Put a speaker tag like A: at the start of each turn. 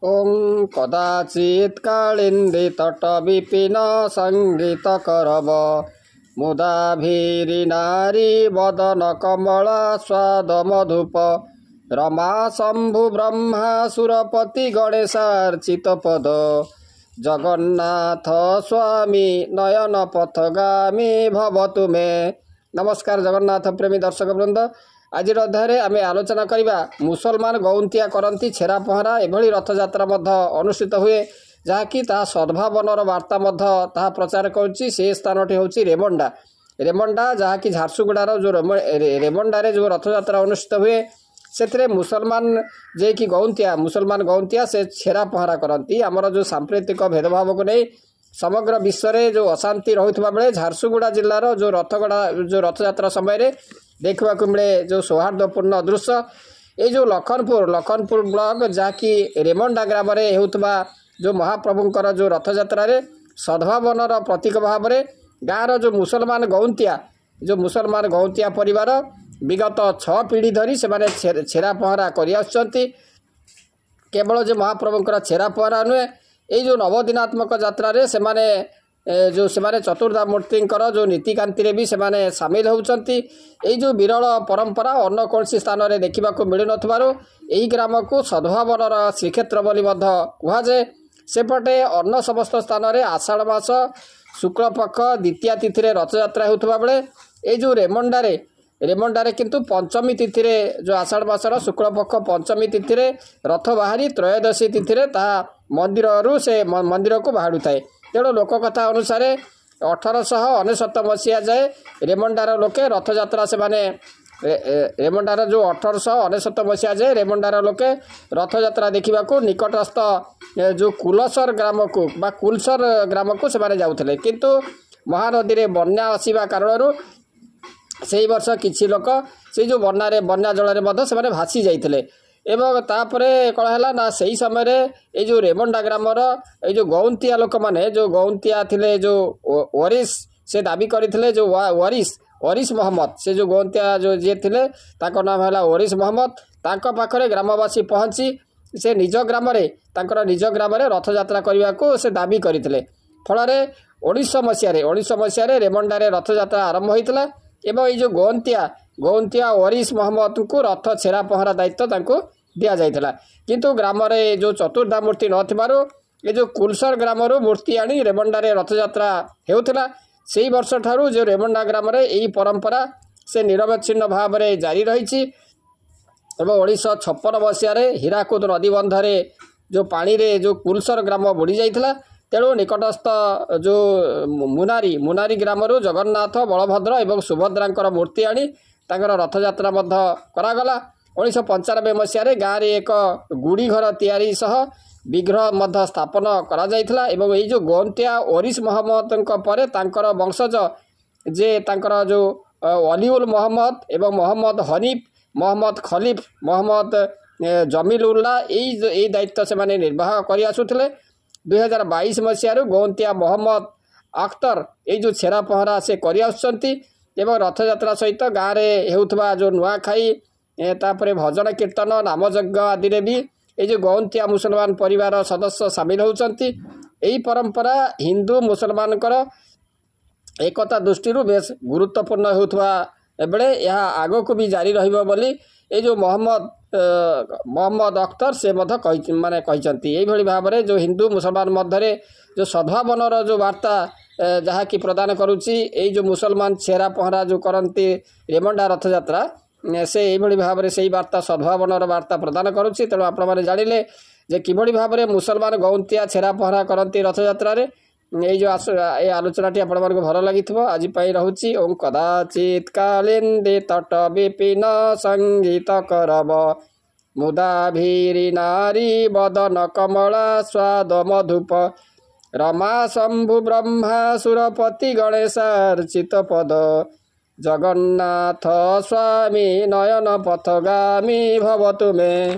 A: ओं कदाचित् कालिन्दी तट विपिन संगीत करब मुदाभिरीनारी वदन कमला स्वाद मधुप रमा शंभु ब्रह्मा सुरपति गणेशार्चित पद जगन्नाथ स्वामी नयन पथगामी भवतु मे। नमस्कार जगन्नाथ प्रेमी दर्शक वृंद, आज अध्याय आम आलोचना करवा मुसलमान गौंतिया करती छेरा पहरा एभली रथयात्रा अनुष्ठित हुए जहाँकि सद्भावनर वार्ता प्रचार करुच्ची। से स्थानटी हूँ रेमंडा जहाँकि झारसुगुड़ार जो रेमंडा जो रथयात्रा अनुष्ठित हुए से मुसलमान जे कि मुसलमान गौंतिया से छेरा पहरा करती। आमर जो सांप्रतिक भेदभाव को नहीं समग्र विश्व में जो अशांति रहुथिबा बेले झारसुगुड़ा जिलार जो रथयात्रा समय देखा मिले जो सौहार्दपूर्ण दृश्य ये जो लखनपुर ब्लॉक जहाँकि रेमंडा ग्राम में होता जो महाप्रभुंकर जो रथयात्रा सद्भावनर प्रतीक भाव में गाँव जो मुसलमान गौंतिया परिवार विगत 6 पीढ़ी धरी से छेरा पहरा कर केवल जो महाप्रभुंकर छेरा पहरा नुहे ये जो नवदिनात्मक यात्रा से चतुर्धा मूर्तिंकर जो नीतिकांति भी से सामिल होती। जो विरल परंपरा अन्न कौन स्थान में देखा मिल नही ग्राम को सद्भावनर श्रीक्षेत्र बोली कहुए। सेपटे अन्न समस्त स्थान में आषाढ़ मास शुक्ल पक्ष द्वितीय तिथि रथयात्रा होता बेले ये जो रेमंडारे किंतु पंचमी तिथि जो आषाढ़ मासर शुक्ल पक्ष पंचमी तिथि रथ बाहरी त्रयोदशी तिथि मंदिर को बाहु थाए। तेणु लोक कथा अनुसार 1899 मसीहा जाए रेमंडार लोके रथयात्रा से रेमंडार जो 1899 मसीहा जाए रेमंडार लोके रथयात्रा देखा निकटस्थ जो कुलसर ग्राम को कुलसर ग्राम को से जाऊले किंतु महानदी में बन्या आसवा कारण से वर्ष किसी लोक से जो बन्या जल में भासी जाते एवं तापरे कौन है ना से समय ये जो रेमंडा ग्रामर ये जो गौंतिया लोक मैंने जो गौंतिया थिले जो वरिस से दाबी करते जो वरिस मोहम्मद से जो गौंतिया जो जी थे नाम है वरिस मोहम्मद तांको पाखरे ग्रामवासी पहुँची से निज ग्राम निज ग्राम रथयात्रा करने को से दाबी करते फल 1900 मसीह रेमंडारे रथयात्रा आरंभ होता एवं ये जो गौंतिया वरिस मोहम्मद को रथ छेरा पहरा दायित्व दि जाता किंतु ग्राम जो चतुर्धा मूर्ति नथिबारु ये जो कुलसर ग्राम मूर्ति आनी रेमंडारे रथयात्रा होता से वर्ष ठारू जो रेमंडा ग्राम यही परंपरा से निरवच्छिन्न भाव में जारी रही। 1956 मसीह हीराकुद नदी बंधरे जो पानी रे जो कुलसर ग्राम बुड़ी जाता तेणु निकटस्थ जो मुनारी ग्राम जगन्नाथ बलभद्र एवं सुभद्रा मूर्ति आनी रथयात्रा करागला। 1995 मसीह गाँव में एक गुड़ी घर तैयारी सह विग्रह स्थापन करा जायथिला एवं ये जो गौंतिया वरिस मोहम्मद पर तांकर वंशज जे तांकर जो अलीउल मोहम्मद एवं मोहम्मद हनीफ मोहम्मद खलीफ मोहम्मद जमील उल्ला यही दायित्व से निर्वाह कर आसुथिले। 2022 मसीह गौंतिया मोहम्मद अख्तर ये जो छेरा पहरा से कर एवं रथयात्रा सहित गाँव में होता जो नुआखाई तापर भजन कीर्तन नामयज्ञ आदि भी ये जो गौंतिया मुसलमान परिवार सदस्य सामिल होती। यही परंपरा हिंदू मुसलमान एकता दृष्टि बेस गुरुत्वपूर्ण होता बेले यह आग को भी जारी रही ये जो मोहम्मद अख्तर से माने कहते भाव में जो हिंदू मुसलमान मध्य जो सद्भावनर जो वार्ता जहाँ कि प्रदान करुच्ची ये जो मुसलमान छेरा पहरा जो करती रेमंडा रथयात्रा से यही भाव में से वार्ता सद्भावनर वार्ता प्रदान करुच्ची। तेणु आपने जानिले जे किभली भाव में मुसलमान गौंतिया छेरा पहरा करती रथयात्रा ये जो ये आलोचनाटी आपण मानक भल लगी आज रोचे। ओं कदाचित् कालिंदी तट विपिन संगीत करब मुदाभिरीनारी वदन कमला स्वाद मधुप रमा शंभु ब्रह्मा सुरपति गणेशार्चित पद जगन्नाथ स्वामी नयन पथगामी भवतु मे।